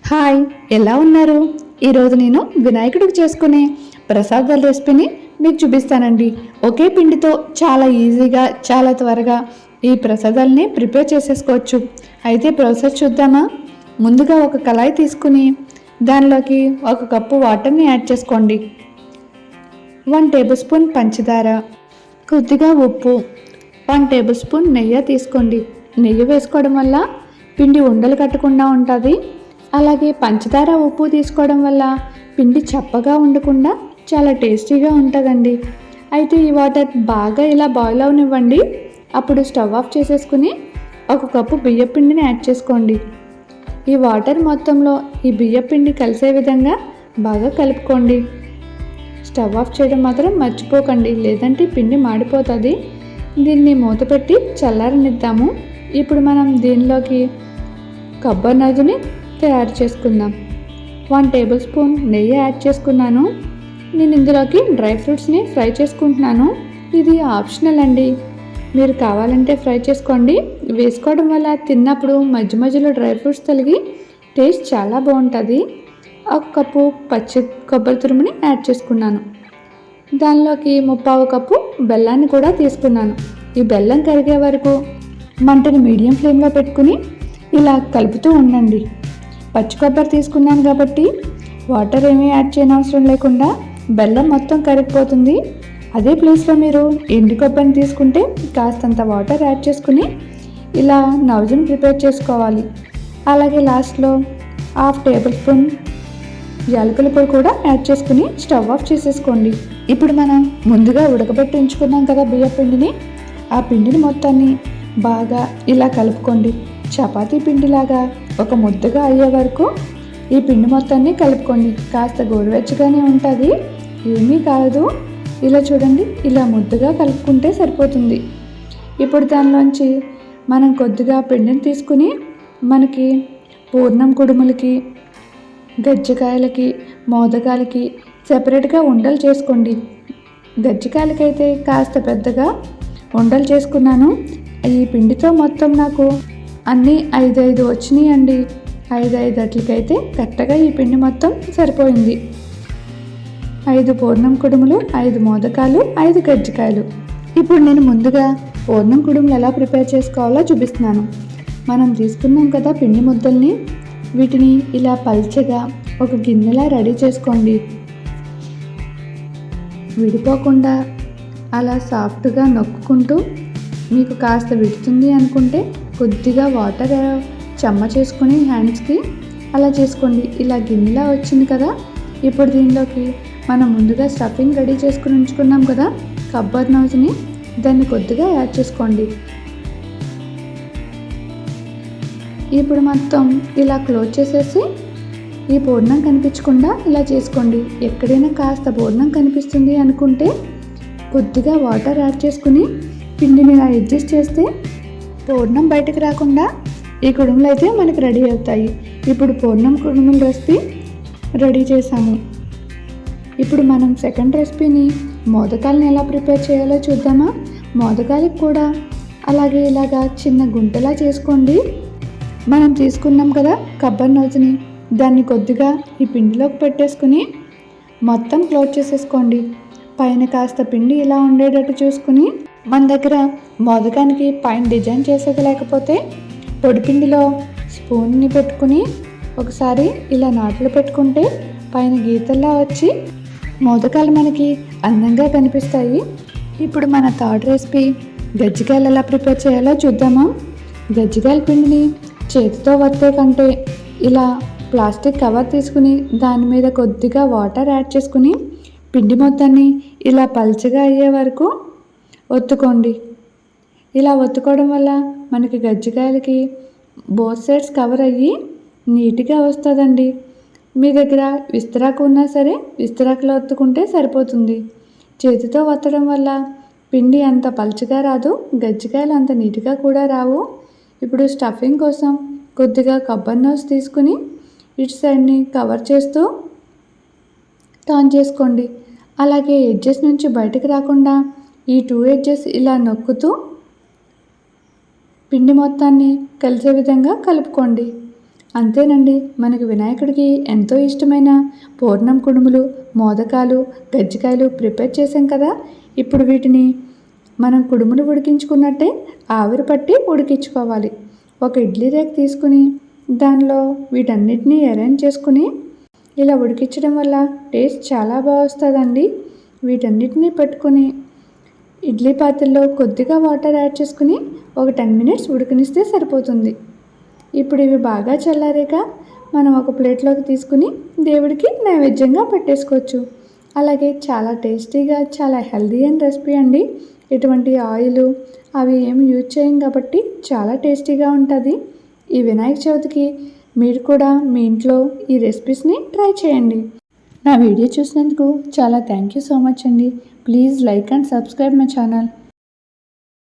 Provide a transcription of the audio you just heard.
Hi, ఎలా ఉన్నారు? ఈరోజు నేను వినాయకుడికి చేసుకునే ప్రసాదాల రెసిపీని మీకు చూపిస్తానండి. ఒకే పిండితో చాలా ఈజీగా చాలా త్వరగా ఈ ప్రసాదాలని ప్రిపేర్ చేసేసుకోవచ్చు. అయితే ప్రాసెస్ చూద్దామా? ముందుగా ఒక కళాయి తీసుకుని దానిలోకి 1 కప్పు వాటర్ని యాడ్ చేసుకోండి. 1 టేబుల్ స్పూన్ పంచదార, కొద్దిగా ఉప్పు, 1 టేబుల్ స్పూన్ నెయ్యి తీసుకోండి. నెయ్యి వేసుకోవడం వల్ల పిండి ఉండలు కట్టకుండా ఉంటుంది. అలాగే పంచదార ఉప్పు తీసుకోవడం వల్ల పిండి చప్పగా ఉండకుండా చాలా టేస్టీగా ఉంటుందండి. అయితే ఈ వాటర్ బాగా ఇలా బాయిల్ అవనివ్వండి. అప్పుడు స్టవ్ ఆఫ్ చేసేసుకుని 1 కప్పు బియ్యం పిండిని యాడ్ చేసుకోండి. ఈ వాటర్ మొత్తంలో ఈ బియ్యం పిండి కలిసే విధంగా బాగా కలుపుకోండి. స్టవ్ ఆఫ్ చేయడం మాత్రం మర్చిపోకండి, లేదంటే పిండి మాడిపోతుంది. దీన్ని మూత పెట్టి చల్లారనిద్దాము. ఇప్పుడు మనం దీనిలోకి కొబ్బరి నూనెని తయారు చేసుకుందాం. 1 టేబుల్ స్పూన్ నెయ్యి యాడ్ చేసుకున్నాను. నేను ఇందులోకి డ్రై ఫ్రూట్స్ని ఫ్రై చేసుకుంటున్నాను. ఇది ఆప్షనల్ అండి, మీరు కావాలంటే ఫ్రై చేసుకోండి. వేసుకోవడం వల్ల తిన్నప్పుడు మధ్య మధ్యలో డ్రై ఫ్రూట్స్ తగిలి టేస్ట్ చాలా బాగుంటుంది. 1 కప్పు పచ్చి కొబ్బరి తురుముని యాడ్ చేసుకున్నాను. దానిలోకి 1/4 కప్పు బెల్లాన్ని కూడా తీసుకున్నాను. ఈ బెల్లం కరిగే వరకు మంటని మీడియం ఫ్లేమ్లో పెట్టుకుని ఇలా కలుపుతూ ఉండండి. పచ్చి కొబ్బరి తీసుకున్నాను కాబట్టి వాటర్ ఏమీ యాడ్ చేయనవసరం లేకుండా బెల్లం మొత్తం కరిగిపోతుంది. అదే ప్లేస్లో మీరు ఎండు కొబ్బరిని తీసుకుంటే కాస్తంత వాటర్ యాడ్ చేసుకుని ఇలా నవజం ప్రిపేర్ చేసుకోవాలి. అలాగే లాస్ట్లో 1/2 టేబుల్ స్పూన్ యాలకుల పొడి కూడా యాడ్ చేసుకుని స్టవ్ ఆఫ్ చేసేసుకోండి. ఇప్పుడు మనం ముందుగా ఉడకబెట్టి ఉంచుకున్నాం కదా బియ్యం పిండిని, ఆ పిండిని మొత్తాన్ని బాగా ఇలా కలుపుకోండి. చపాతీ పిండిలాగా ఒక ముద్దగా అయ్యే వరకు ఈ పిండి మొత్తాన్ని కలుపుకోండి. కాస్త గోరువెచ్చగానే ఉంటుంది, ఏమీ కాదు. ఇలా చూడండి, ఇలా ముద్దగా కలుపుకుంటే సరిపోతుంది. ఇప్పుడు దానిలోంచి మనం కొద్దిగా పిండిని తీసుకుని మనకి పూర్ణం కుడుములకి, గజ్జికాయలకి, మోదకాలకి సెపరేట్గా ఉండలు చేసుకోండి. గజ్జికాయలకైతే కాస్త పెద్దగా ఉండలు చేసుకున్నాను. ఈ పిండితో మొత్తం నాకు అన్నీ 5 వచ్చినాయి అండి. 5 అట్లకైతే కరెక్ట్గా ఈ పిండి మొత్తం సరిపోయింది. 5 పూర్ణం కుడుములు, 5 మోదకాలు, 5 గజ్జికాయలు. ఇప్పుడు నేను ముందుగా పూర్ణం కుడుములు ఎలా ప్రిపేర్ చేసుకోవాలో చూపిస్తున్నాను. మనం తీసుకున్నాం కదా పిండి ముద్దల్ని, వీటిని ఇలా పల్చగా ఒక గిన్నెలా రెడీ చేసుకోండి. విడిపోకుండా అలా సాఫ్ట్గా నొక్కుంటూ, మీకు కాస్త విడుతుంది అనుకుంటే కొద్దిగా వాటర్ చెమ్మ చేసుకుని హ్యాండ్స్కి అలా చేసుకోండి. ఇలా గిన్నెలా వచ్చింది కదా. ఇప్పుడు దీనిలోకి మనం ముందుగా స్టఫింగ్ రెడీ చేసుకుని ఉంచుకున్నాం కదా కొబ్బరి నూనెని, దాన్ని కొద్దిగా యాడ్ చేసుకోండి. ఇప్పుడు మొత్తం ఇలా క్లోజ్ చేసేసి ఈ పూర్ణం కనిపించకుండా ఇలా చేసుకోండి. ఎక్కడైనా కాస్త పూర్ణం కనిపిస్తుంది అనుకుంటే కొద్దిగా వాటర్ యాడ్ చేసుకుని పిండిని ఇలా అడ్జస్ట్ చేస్తే పూర్ణం బయటకు రాకుండా ఈ కుడుములు అయితే మనకి రెడీ అవుతాయి. ఇప్పుడు పూర్ణం కుడుముల రెసిపీ రెడీ చేసాము. ఇప్పుడు మనం సెకండ్ రెసిపీని మోదకాలను ఎలా ప్రిపేర్ చేయాలో చూద్దామా. మోదకాలకు కూడా అలాగే ఇలాగా చిన్న గుంటలా చేసుకోండి. మనం తీసుకున్నాం కదా కొబ్బరి నూనెని, దాన్ని కొద్దిగా ఈ పిండిలోకి పెట్టేసుకుని మొత్తం క్లోజ్ చేసేసుకోండి. పైన కాస్త పిండి ఇలా ఉండేటట్టు చూసుకుని, మన దగ్గర మోదకానికి పైన డిజైన్ చేసేది లేకపోతే పొడిపిండిలో స్పూన్ని పెట్టుకుని ఒకసారి ఇలా నాట్లు పెట్టుకుంటే పైన గీతల్లా వచ్చి మోదకాలు మనకి అందంగా కనిపిస్తాయి. ఇప్పుడు మన థర్డ్ రెసిపీ గజ్జికాయలు ఎలా ప్రిపేర్ చేయాలో చూద్దామా. గజ్జికాయల పిండిని చేతితో వత్తే కంటే ఇలా ప్లాస్టిక్ కవర్ తీసుకుని దాని మీద కొద్దిగా వాటర్ యాడ్ చేసుకుని పిండి మొత్తాన్ని ఇలా పల్చగా అయ్యే వరకు ఒత్తుకోండి. ఇలా ఒత్తుకోవడం వల్ల మనకి గజ్జికాయలకి బోత్ సైడ్స్ కవర్ అయ్యి నీట్గా వస్తుందండి. మీ దగ్గర విస్తరాకు ఉన్నా సరే విస్తరాకులో ఒత్తుకుంటే సరిపోతుంది. చేతితో ఒత్తడం వల్ల పిండి అంత పల్చగా రాదు, గజ్జికాయలు అంత నీట్గా కూడా రావు. ఇప్పుడు స్టఫింగ్ కోసం కొద్దిగా కొబ్బరి నూనె తీసుకుని ఇటు సైడ్ని కవర్ చేస్తూ టర్న్ చేసుకోండి. అలాగే ఎడ్జెస్ నుంచి బయటకు రాకుండా ఈ 2 ఎడ్జెస్ ఇలా నొక్కుతూ పిండి మొత్తాన్ని కలిసే విధంగా కలుపుకోండి. అంతేనండి, మనకి వినాయకుడికి ఎంతో ఇష్టమైన పూర్ణం కుడుములు, మోదకాలు, గజ్జికాయలు ప్రిపేర్ చేసాం కదా. ఇప్పుడు వీటిని మనం కుడుములు ఉడికించుకున్నట్టే ఆవిరి పట్టి ఉడికించుకోవాలి. ఒక ఇడ్లీ రేక్ తీసుకుని దానిలో వీటన్నిటినీ అరేంజ్ చేసుకుని ఇలా ఉడికించడం వల్ల టేస్ట్ చాలా బాగా వస్తుందండి. వీటన్నిటినీ పెట్టుకుని ఇడ్లీ పాత్రలో కొద్దిగా వాటర్ యాడ్ చేసుకుని ఒక 10 మినిట్స్ ఉడికనిస్తే సరిపోతుంది. ఇప్పుడు ఇవి బాగా చల్లారాక మనం ఒక ప్లేట్లోకి తీసుకుని దేవుడికి నైవేద్యంగా పెట్టేసుకోవచ్చు. అలాగే చాలా టేస్టీగా, చాలా హెల్దీ అయిన రెసిపీ అండి. ఎటువంటి ఆయిల్ అవి ఏమి యూజ్ చేయం కాబట్టి చాలా టేస్టీగా ఉంటుంది. ఈ వినాయక చవితికి మీరు కూడా మీ ఇంట్లో ఈ రెసిపీస్ని ట్రై చేయండి. నా వీడియో చూసినందుకు చాలా థ్యాంక్ యూ సో మచ్ అండి. Please like and subscribe my channel.